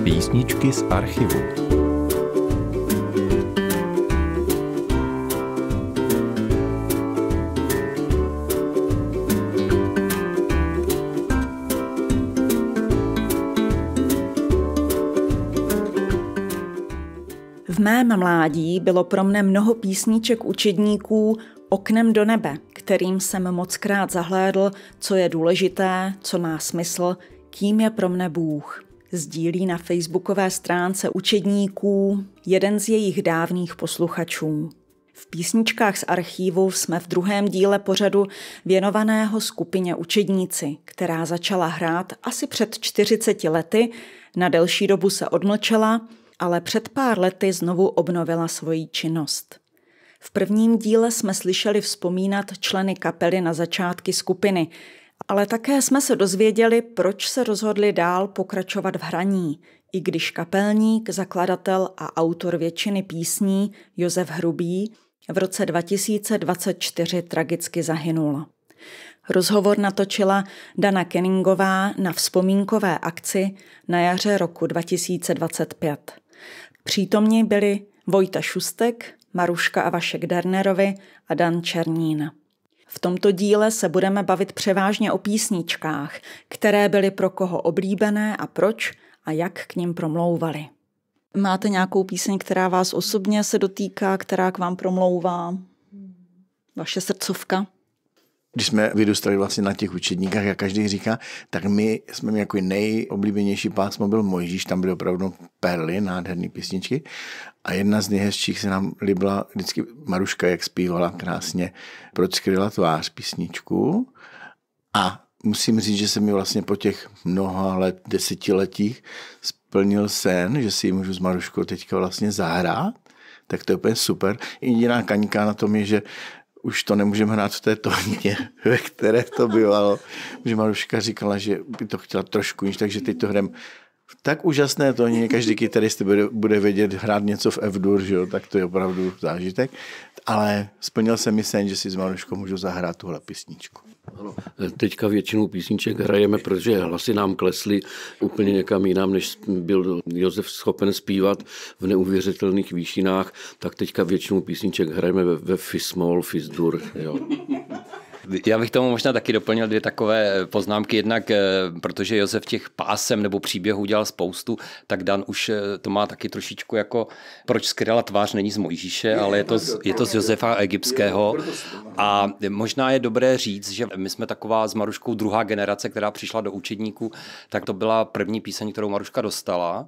Písničky z archivu. V mém mládí bylo pro mne mnoho písniček učedníků oknem do nebe, kterým jsem mockrát zahlédl, co je důležité, co má smysl, kým je pro mne Bůh. Sdílí na facebookové stránce učedníků jeden z jejich dávných posluchačů. V písničkách z archívu jsme v druhém díle pořadu věnovaného skupině Učedníci, která začala hrát asi před 40 lety, na delší dobu se odmlčela, ale před pár lety znovu obnovila svoji činnost. V prvním díle jsme slyšeli vzpomínat členy kapely na začátky skupiny, ale také jsme se dozvěděli, proč se rozhodli dál pokračovat v hraní, i když kapelník, zakladatel a autor většiny písní Josef Hrubý v roce 2024 tragicky zahynul. Rozhovor natočila Dana Kenningová na vzpomínkové akci na jaře roku 2025. Přítomni byli Vojta Šustek, Maruška a Vašek Dernerovi a Dan Černín. V tomto díle se budeme bavit převážně o písničkách, které byly pro koho oblíbené a proč a jak k nim promlouvali. Máte nějakou píseň, která vás osobně se dotýká, která k vám promlouvá? Vaše srdcovka? Když jsme vyrůstali vlastně na těch učedníkách, jak každý říká, tak my jsme měli jako nejoblíbenější pásmo byl Mojžíš, tam byly opravdu perly, nádherné písničky. A jedna z nejhezčích se nám líbila vždycky Maruška, jak zpívala krásně Proč skryla tvář písničku. A musím říct, že se mi vlastně po těch mnoha let, desetiletích splnil sen, že si ji můžu s Maruškou teďka vlastně zahrát. Tak to je úplně super. Jediná kaňka na tom je, že už to nemůžeme hrát v té tóně, ve které to bývalo. Že Maruška říkala, že by to chtěla trošku již, takže teď to hrám v tak úžasné tóně. Každý kytarista bude vědět hrát něco v F-dur, že jo? Tak to je opravdu zážitek. Ale splnil se mi sen, že si s Maruškou můžu zahrát tuhle písničku. Ano, teďka většinu písniček hrajeme, protože hlasy nám klesly úplně někam jinam, než byl Josef schopen zpívat v neuvěřitelných výšinách, tak teďka většinu písniček hrajeme ve Fis-moll, Fis-dur. Jo. Já bych tomu možná taky doplnil dvě takové poznámky. Jednak, protože Josef těch pásem nebo příběhů udělal spoustu, tak Dan už to má taky trošičku jako proč skryla tvář není z Mojžíše, ale je to z Josefa Egyptského. A možná je dobré říct, že my jsme taková s Maruškou druhá generace, která přišla do učedníků, tak to byla první píseň, kterou Maruška dostala,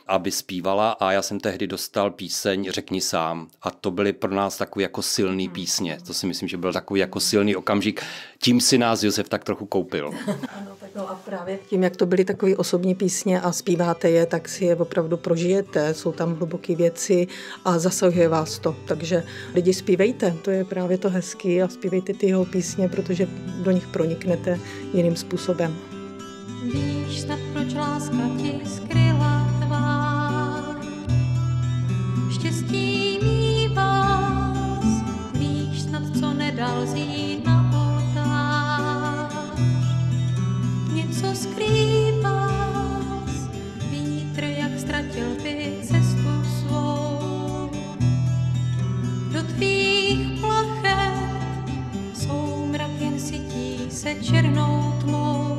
aby zpívala, a já jsem tehdy dostal píseň Řekni sám. A to byly pro nás takový jako silný písně. To si myslím, že byl takový jako silný okamžik. Tím si nás Josef tak trochu koupil. Ano, tak no a právě tím, jak to byly takové osobní písně a zpíváte je, tak si je opravdu prožijete. Jsou tam hluboké věci a zasahuje vás to. Takže lidi zpívejte, to je právě to hezký, a zpívejte ty jeho písně, protože do nich proniknete jiným způsobem. Víš snad, proč láska ti skryla tvář, štěstí mýváš, víš snad, co nedal zjí na oltář, něco skrýváš, vítr, jak ztratil ty cestu svou, do tvých plachet soumrak jen sytí se černou tmou.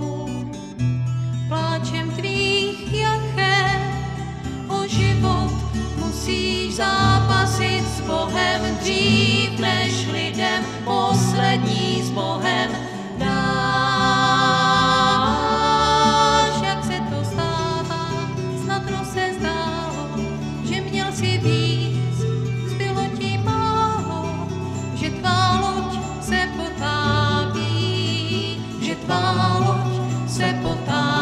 Pláčem tvých jachet o život musíš zápasit s Bohem dřív, než lidem poslední s Bohem dáš. Jak se to stává, snadno se zdálo, že měl si víc, zbylo ti málo, že tvá loď se potápí, že tvá loď se potápí.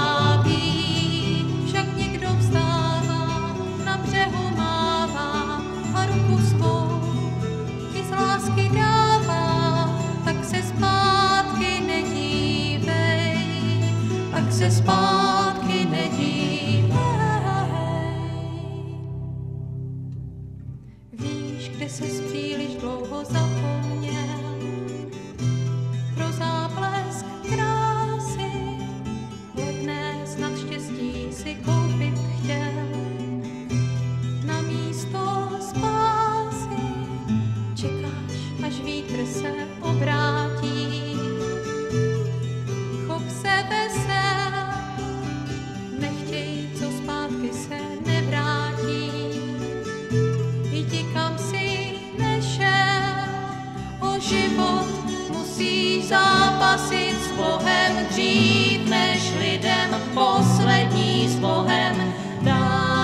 Se zpátky nedívej. Víš, kde ses příliš dlouho zapomněl, pro záblesk krásy je vesel. Nechtěj, co zpátky se nevrátí, jdi kam si nešel. O život musíš zápasit s Bohem dřív, než lidem poslední s Bohem dáš.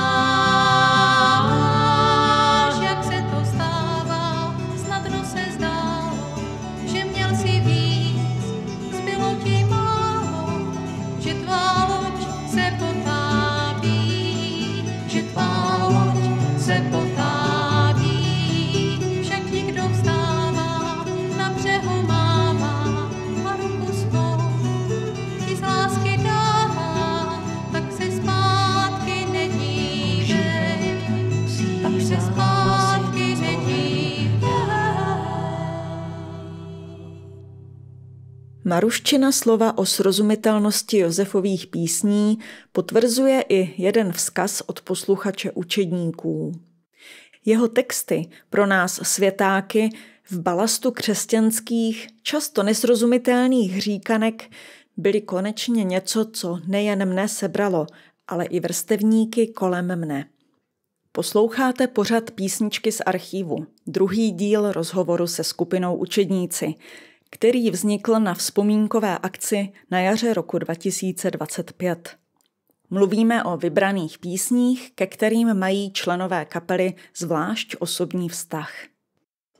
Jak se to stává, snadno se zdálo, že měl si víc, zbylo ti málo, že tvá loď se potápí, že tvá loď se potápí. Však nikdo vstává, na břehu mává a ruku svou ti z lásky dává, tak se zpátky nedívej, tak se zpátky nedívej. Maruščina slova o srozumitelnosti Josefových písní potvrzuje i jeden vzkaz od posluchače učedníků. Jeho texty pro nás světáky v balastu křesťanských, často nesrozumitelných říkanek byly konečně něco, co nejen mne sebralo, ale i vrstevníky kolem mne. Posloucháte pořad Písničky z archívu, druhý díl rozhovoru se skupinou Učedníci, který vznikl na vzpomínkové akci na jaře roku 2025. Mluvíme o vybraných písních, ke kterým mají členové kapely zvlášť osobní vztah.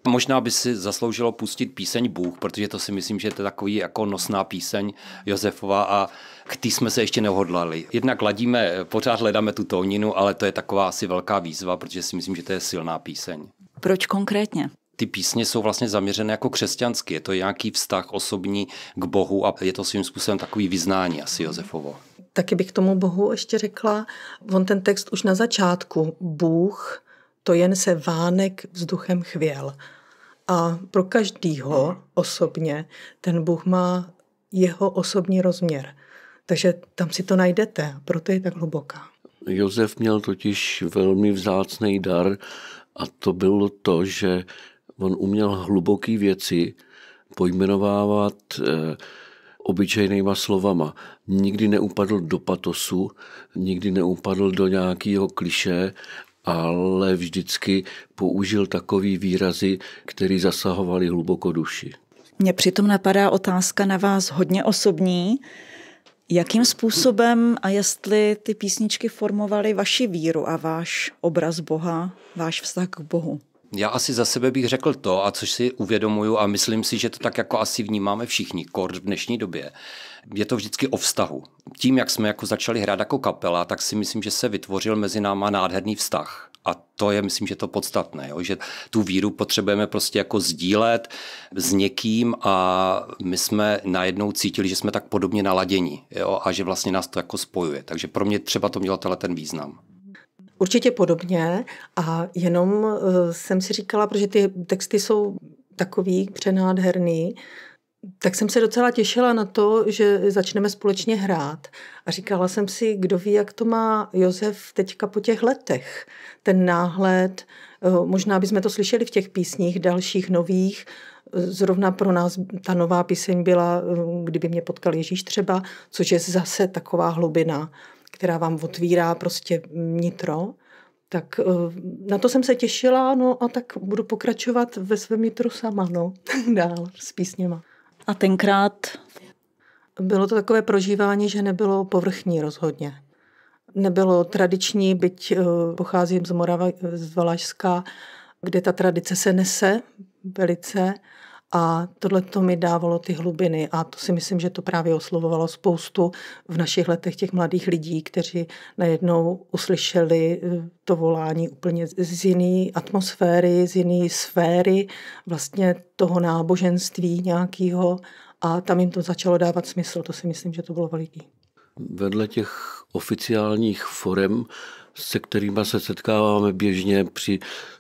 Možná by si zasloužilo pustit píseň Bůh, protože to si myslím, že to je takový jako nosná píseň Josefova a k tý jsme se ještě nehodlali. Jednak ladíme, pořád hledáme tu tóninu, ale to je taková asi velká výzva, protože si myslím, že to je silná píseň. Proč konkrétně? Ty písně jsou vlastně zaměřené jako křesťanské. Je to nějaký vztah osobní k Bohu a je to svým způsobem takový vyznání asi Josefovo. Taky bych tomu Bohu ještě řekla, on ten text už na začátku, Bůh, to jen se vánek vzduchem chvěl. A pro každýho osobně ten Bůh má jeho osobní rozměr. Takže tam si to najdete, proto je tak hluboká. Josef měl totiž velmi vzácný dar a to bylo to, že on uměl hluboké věci pojmenovávat obyčejnýma slovama. Nikdy neupadl do patosu, nikdy neupadl do nějakého klišé, ale vždycky použil takový výrazy, které zasahovaly hluboko duši. Mně přitom napadá otázka na vás hodně osobní. Jakým způsobem a jestli ty písničky formovaly vaši víru a váš obraz Boha, váš vztah k Bohu? Já asi za sebe bych řekl to, a což si uvědomuju a myslím si, že to tak jako asi vnímáme všichni, kor v dnešní době. Je to vždycky o vztahu. Tím, jak jsme jako začali hrát jako kapela, tak si myslím, že se vytvořil mezi náma nádherný vztah. A to je, myslím, že to podstatné, jo? Že tu víru potřebujeme prostě jako sdílet s někým a my jsme najednou cítili, že jsme tak podobně naladěni, jo? A že vlastně nás to jako spojuje. Takže pro mě třeba to mělo ten význam. Určitě podobně a jenom jsem si říkala, protože ty texty jsou takový přenádherný, tak jsem se docela těšila na to, že začneme společně hrát. A říkala jsem si, kdo ví, jak to má Josef teďka po těch letech. Ten náhled, možná bychom to slyšeli v těch písních dalších nových. Zrovna pro nás ta nová píseň byla Kdyby mě potkal Ježíš třeba, což je zase taková hlubina, která vám otvírá prostě nitro. Tak na to jsem se těšila, no a tak budu pokračovat ve svém nitru sama, no, dál s písněma. A tenkrát? Bylo to takové prožívání, že nebylo povrchní rozhodně. Nebylo tradiční, byť pocházím z Moravy, z Valašska, kde ta tradice se nese velice a tohle to mi dávalo ty hlubiny a to si myslím, že to právě oslovovalo spoustu v našich letech těch mladých lidí, kteří najednou uslyšeli to volání úplně z jiné atmosféry, z jiné sféry vlastně toho náboženství nějakého a tam jim to začalo dávat smysl. To si myslím, že to bylo veliký. Vedle těch oficiálních forem, se kterými se setkáváme běžně při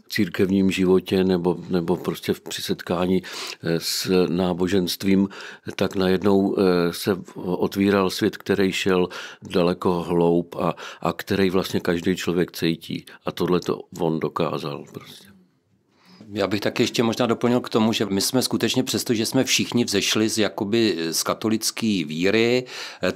církevním životě nebo prostě při setkání s náboženstvím, tak najednou se otvíral svět, který šel daleko hloub a který vlastně každý člověk cítí. A tohle to on dokázal prostě. Já bych taky ještě možná doplnil k tomu, že my jsme skutečně přesto, že jsme všichni vzešli z katolické víry,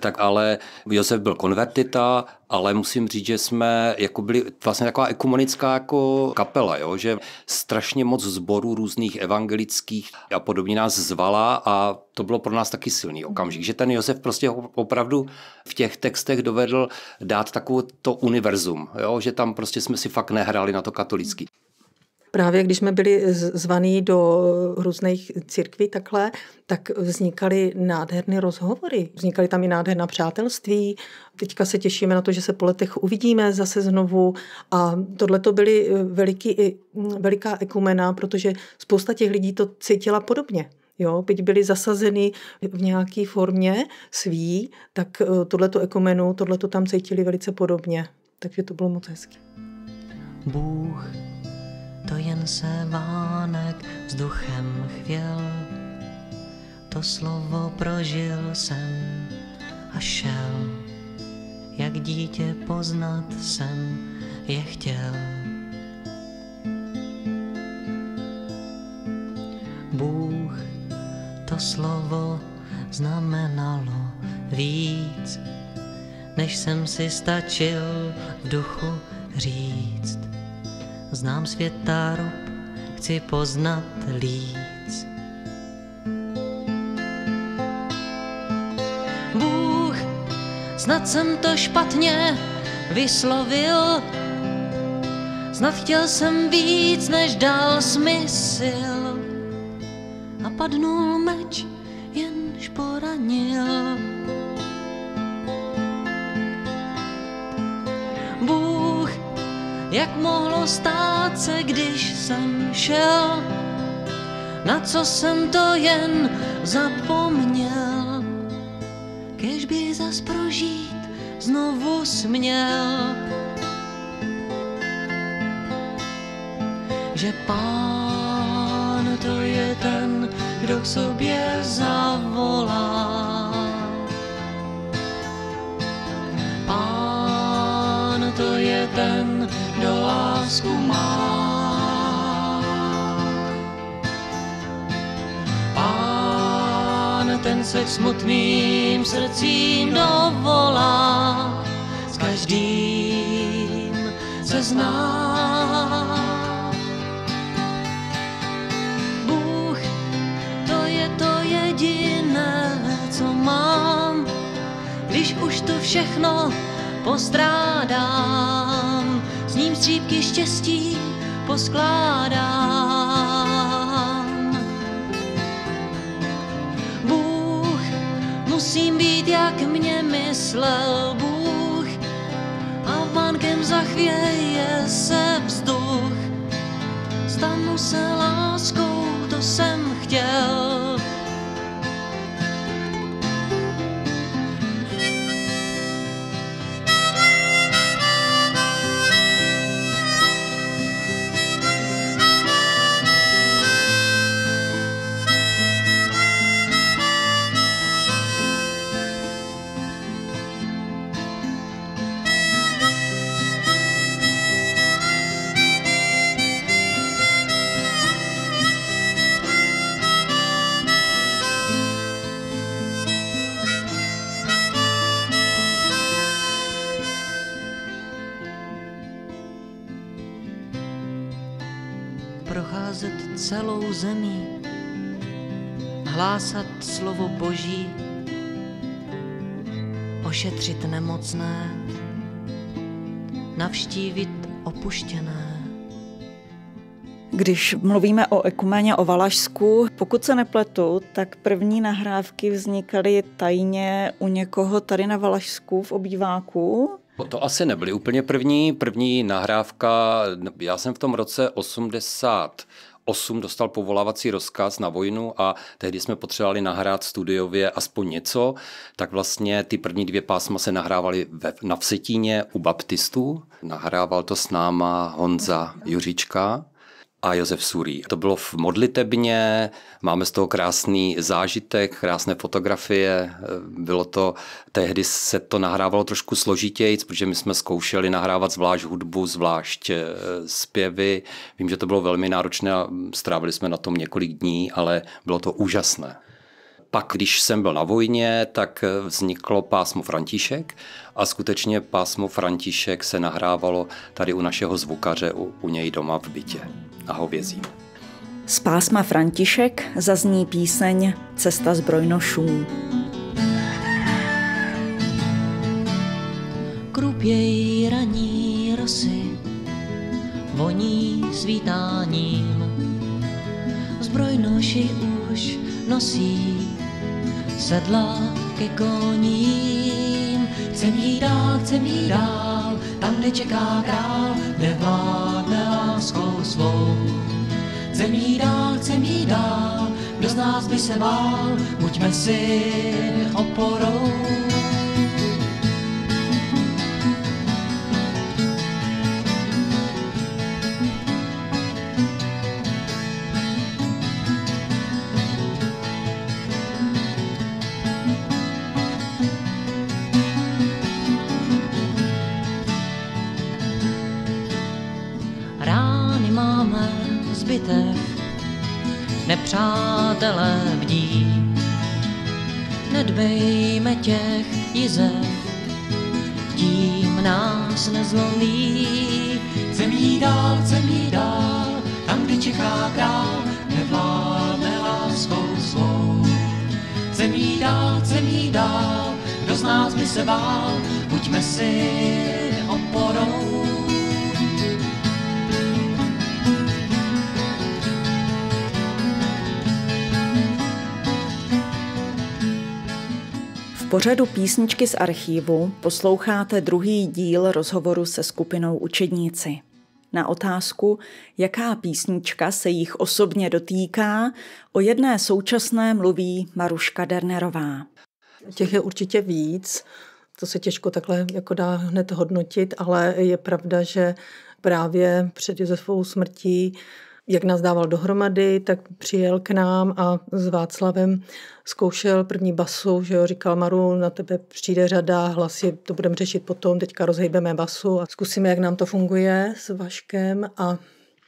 tak ale Josef byl konvertita, ale musím říct, že jsme jako byli vlastně taková ekumenická jako kapela, jo? Že strašně moc sborů různých evangelických a podobně nás zvala a to bylo pro nás taky silný okamžik, že ten Josef prostě opravdu v těch textech dovedl dát takové to univerzum, jo? Že tam prostě jsme si fakt nehráli na to katolický. Právě když jsme byli zvaní do různých církví takhle, tak vznikaly nádherné rozhovory. Vznikaly tam i nádherná přátelství. Teďka se těšíme na to, že se po letech uvidíme zase znovu. A tohle to byly veliká ekumena, protože spousta těch lidí to cítila podobně. Jo, byť byli zasazeni v nějaké formě svý, tak tohleto ekumenu, tohleto tam cítili velice podobně. Takže to bylo moc hezké. Bůh to jen se vánek vzduchem chvěl, to slovo prožil jsem a šel, jak dítě poznat jsem je chtěl. Bůh to slovo znamenalo víc, než jsem si stačil v duchu říct. Znám světa rob, chci poznat líc. Bůh, snad jsem to špatně vyslovil, snad chtěl jsem víc, než dal smysl. A padnul meč, jenž poranil. Bůh, jak mohlo stát se, když jsem šel, na co jsem to jen zapomněl, kéž by zas prožít znovu směl. Že Pán to je ten, kdo k sobě zavolá. Pán to je ten, kdo lásku má. Pán ten se k smutným srdcím dovolá, s každým se zná. Bůh, to je to jediné, co mám, když už to všechno postrádám, s ním střípky štěstí poskládám. Bůh, musím být, jak mě myslel Bůh, a vánkem zachvěje se vzduch. Stanu se láskou, to jsem chtěl. Procházet celou zemí, hlásat slovo Boží, ošetřit nemocné, navštívit opuštěné. Když mluvíme o ekumeně o Valašsku, pokud se nepletu, tak první nahrávky vznikaly tajně u někoho tady na Valašsku v obýváku. To asi nebyly úplně první nahrávka. Já jsem v tom roce 88 dostal povolávací rozkaz na vojnu a tehdy jsme potřebovali nahrát studiově aspoň něco, tak vlastně ty první 2 pásma se nahrávaly na Vsetíně u baptistů. Nahrával to s náma Honza Juříčka. a Josef Surý. To bylo v modlitebně, máme z toho krásný zážitek, krásné fotografie. Bylo to, tehdy se to nahrávalo trošku složitěji, protože my jsme zkoušeli nahrávat zvlášť hudbu, zvlášť zpěvy. Vím, že to bylo velmi náročné a strávili jsme na tom několik dní, ale bylo to úžasné. Pak, když jsem byl na vojně, tak vzniklo pásmo František a skutečně pásmo František se nahrávalo tady u našeho zvukaře, u něj doma v bytě na Hovězím. Z pásma František zazní píseň Cesta zbrojnošů. Krupěj raní rosy, voní svítáním, zbrojnoši už nosí sedla ke koním. Chcem jít dál, tam, kde čeká král, kde vládne láskou svou. Chcem jít dál, kdo z nás by se bál, buďme si oporou. Bitev, nepřátelé bdí, nedbejme těch jizev, tím nás nezlomí. Chcem jít dál, tam, kde čeká král, nevládne láskou svou. Chcem jít dál, kdo z nás by se bál, buďme si oporou. V pořadu Písničky z archívu posloucháte druhý díl rozhovoru se skupinou Učedníci. Na otázku, jaká písnička se jich osobně dotýká, o jedné současné mluví Maruška Dernerová. Těch je určitě víc, to se těžko takhle jako dá hned hodnotit, ale je pravda, že právě před Josefovou smrtí, jak nás dával dohromady, tak přijel k nám a s Václavem zkoušel první basu, že jo, říkal Maru, na tebe přijde řada, hlasy, to budeme řešit potom, teďka rozhejbeme basu a zkusíme, jak nám to funguje s Vaškem. A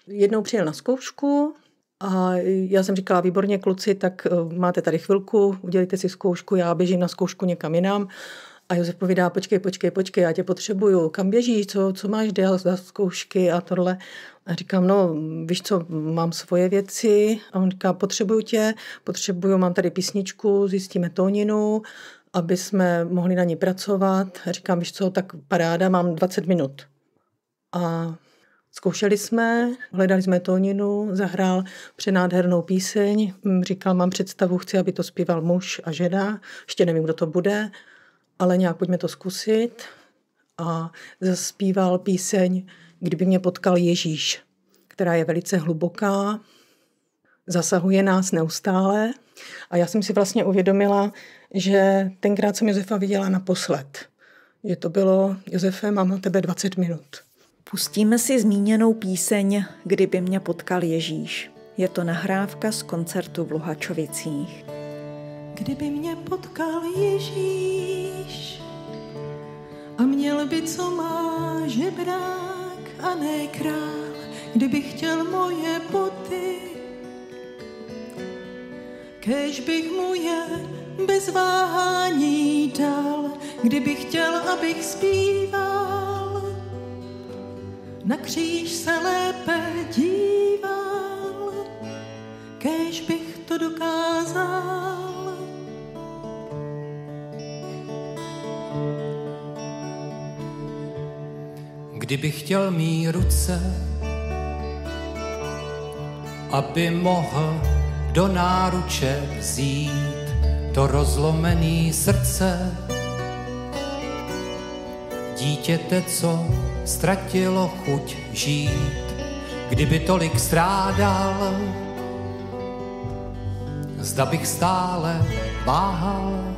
jednou přijel na zkoušku a já jsem říkala, výborně kluci, tak máte tady chvilku, udělejte si zkoušku, já běžím na zkoušku někam jinam. A Josef povídá, počkej, já tě potřebuju, kam běžíš, co máš dělat za zkoušky a tohle. A říkám, no víš co, mám svoje věci. A on říká, potřebuju, mám tady písničku, zjistíme tóninu, aby jsme mohli na ní pracovat. A říkám, víš co, tak paráda, mám 20 minut. A zkoušeli jsme, hledali jsme tóninu, zahrál přenádhernou píseň, říkal, mám představu, chci, aby to zpíval muž a žena, ještě nevím, kdo to bude, ale nějak pojďme to zkusit. A zaspíval píseň Kdyby mě potkal Ježíš, která je velice hluboká, zasahuje nás neustále. A já jsem si vlastně uvědomila, že tenkrát jsem Josefa viděla naposled. Že to bylo, Josefe, mám na tebe 20 minut. Pustíme si zmíněnou píseň Kdyby mě potkal Ježíš. Je to nahrávka z koncertu v Luhačovicích. Kdyby mě potkal Ježíš a měl by, co má žebrák a ne král, kdyby chtěl moje boty, kéž bych mu je bez váhání dal, kdyby chtěl, abych zpíval, na kříž se lépe díval, kéž bych to dokázal. Kdyby chtěl mý ruce, aby mohl do náruče vzít to rozlomený srdce dítěte, co ztratilo chuť žít. Kdyby tolik strádal, zda bych stále váhal,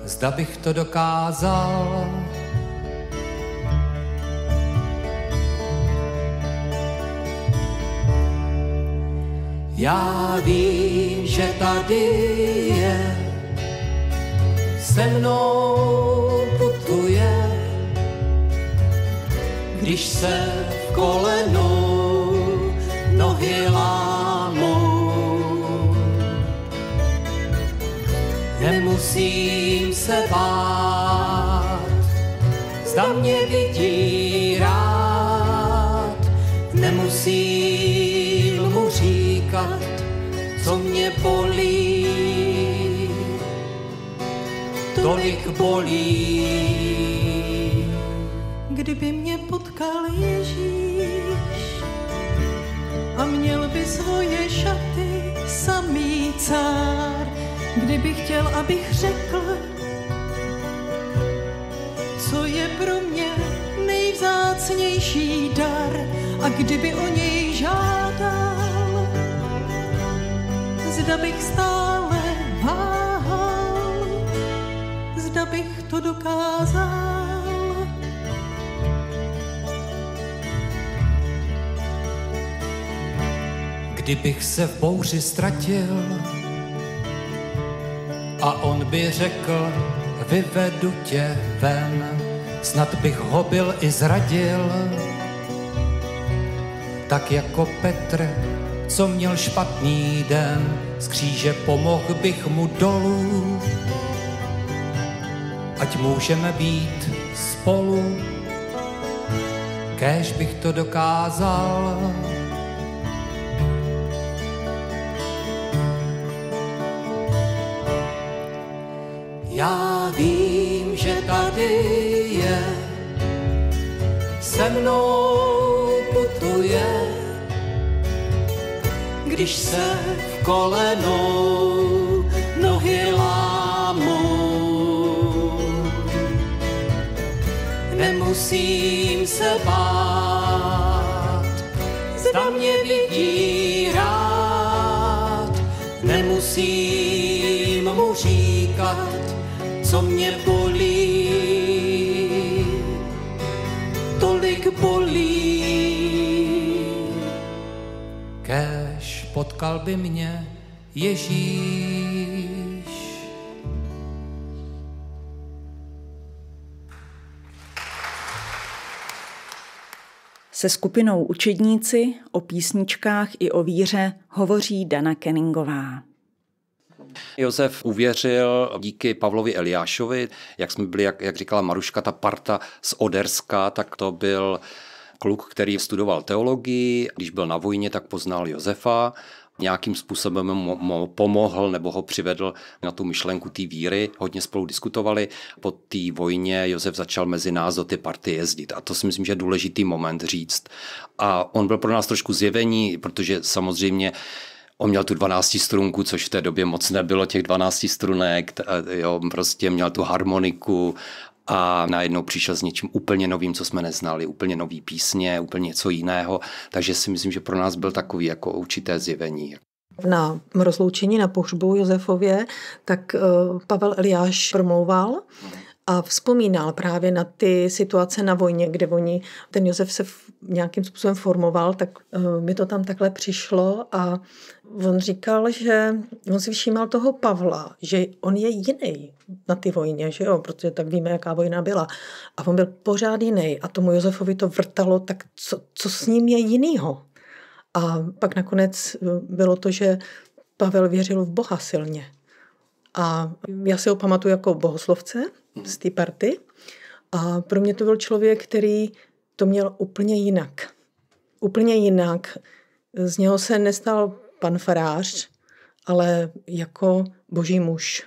zda bych to dokázal. Já vím, že tady je, se mnou putuje, když se v kolenou nohy lámou. Nemusím se bát, zda mě vidí rád, nemusím mu říkat, co mě bolí, tolik bolí. Kdyby mě potkal Ježíš a měl by svoje šaty samý cár, kdyby chtěl, abych řekl, co je pro mě nejvzácnější dar, a kdyby o něj žádal, zda bych stále váhal, zda bych to dokázal. Kdybych se v bouři ztratil a on by řekl, vyvedu tě ven, snad bych ho byl i zradil, tak jako Petr, co měl špatný den, z kříže pomohl bych mu dolů, ať můžeme být spolu, kéž bych to dokázal. Já vím, že tady je, se mnou putuje, když se v kolenou nohy lámou. Nemusím se bát, zda mě vidí rád, nemusím mu říkat, co mě bolí, tolik bolí. Kéž potkal by mě Ježíš. Se skupinou Učedníci o písničkách i o víře hovoří Dana Kenningová. Josef uvěřil díky Pavlovi Eliášovi, jak jsme byli, jak říkala Maruška, ta parta z Oderska, tak to byl kluk, který studoval teologii, když byl na vojně, tak poznal Josefa, nějakým způsobem mu pomohl nebo ho přivedl na tu myšlenku té víry, hodně spolu diskutovali. Po té vojně Josef začal mezi nás do ty party jezdit a to si myslím, že je důležitý moment říct. A on byl pro nás trošku zjevení, protože samozřejmě on měl tu 12 strunku, což v té době moc nebylo, těch 12 strunek, jo, prostě měl tu harmoniku a najednou přišel s něčím úplně novým, co jsme neznali, úplně nový písně, úplně něco jiného, takže si myslím, že pro nás byl takový jako určité zjevení. Na rozloučení na pohřbu Josefově, tak Pavel Eliáš promlouval a vzpomínal právě na ty situace na vojně, kde ten Josef se nějakým způsobem formoval, tak mi to tam takhle přišlo a on říkal, že on si všímal toho Pavla, že on je jiný na ty vojně, že jo, protože tak víme, jaká vojna byla. A on byl pořád jiný a tomu Josefovi to vrtalo, tak co s ním je jinýho? A pak nakonec bylo to, že Pavel věřil v Boha silně. A já si ho pamatuju jako bohoslovce z té party. A pro mě to byl člověk, který to měl úplně jinak. Úplně jinak. Z něho se nestal pan farář, ale jako boží muž.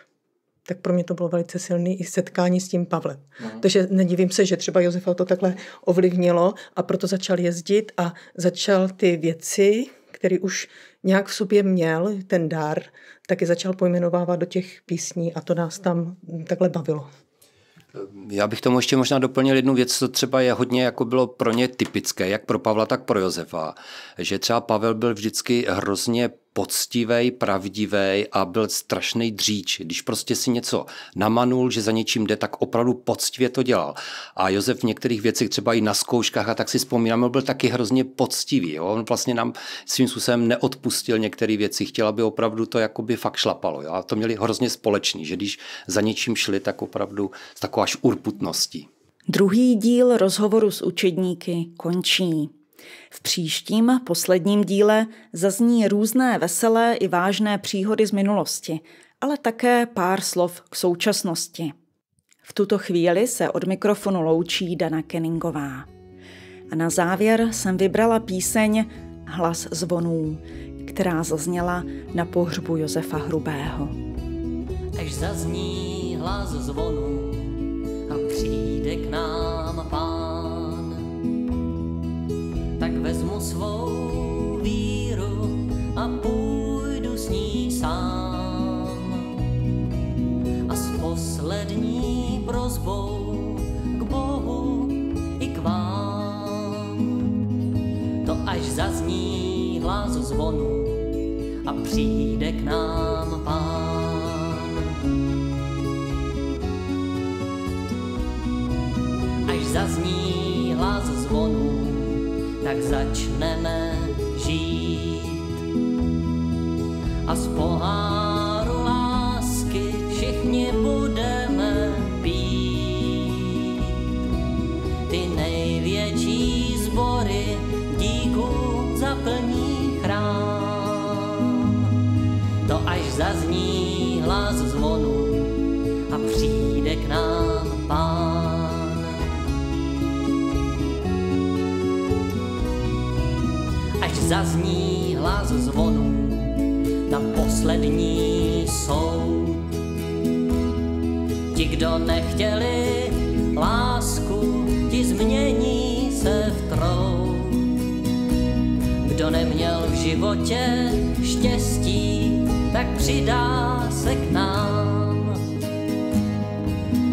Tak pro mě to bylo velice silné i setkání s tím Pavlem. Takže nedivím se, že třeba Josefa to takhle ovlivnilo a proto začal jezdit a začal ty věci, které už nějak v sobě měl, ten dar, taky začal pojmenovávat do těch písní a to nás tam takhle bavilo. Já bych tomu ještě možná doplnil jednu věc, co třeba je hodně jako bylo pro ně typické, jak pro Pavla, tak pro Josefa. Že třeba Pavel byl vždycky hrozně poctivej, pravdivej a byl strašný dříč. Když prostě si něco namanul, že za něčím jde, tak opravdu poctivě to dělal. A Josef v některých věcech, třeba i na zkouškách, a tak si vzpomínám, byl taky hrozně poctivý. Jo? On vlastně nám svým způsobem neodpustil některé věci, chtěl, aby opravdu to jakoby fakt šlapalo. Jo? A to měli hrozně společný, že když za něčím šli, tak opravdu s takovou až urputností. Druhý díl rozhovoru s učedníky končí. V příštím, posledním díle zazní různé veselé i vážné příhody z minulosti, ale také pár slov k současnosti. V tuto chvíli se od mikrofonu loučí Dana Kenningová. A na závěr jsem vybrala píseň Hlas zvonů, která zazněla na pohřbu Josefa Hrubého. Až zazní hlas zvonů a přijde k nám Pán, tak vezmu svou víru a půjdu s ní sám. A s poslední prosbou k Bohu i k vám. To až zazní hlas zvonu a přijde k nám Pán. Až zazní hlas zvonu, tak začneme žít. A z poháru lásky všichni budeme pít. Ty největší sbory díků zaplní chrám. To až zazní hlas zvonu a přijde k nám Pán. Až zazní hlas zvonu na poslední soud. Ti, kdo nechtěli lásku, ti změní se v trout. Kdo neměl v životě štěstí, tak přidá se k nám.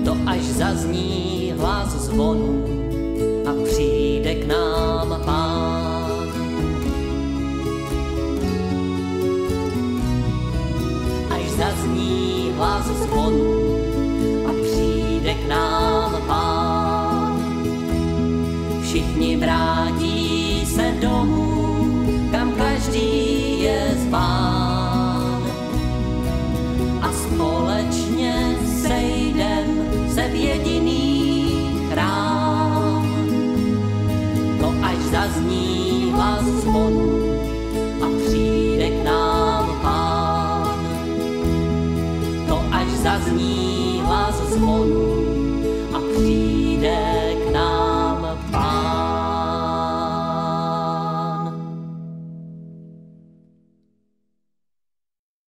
To až zazní hlas zvonu a přijde k nám Pán. Až zazní hlas zvonu a přijde k nám Pán. Všichni vrátí se domů, kam každý je zván. A společně sejdem se v jediný chrám. To až zazní hlas zvonu a přijde k nám Pán. To až zazní hlas zvonu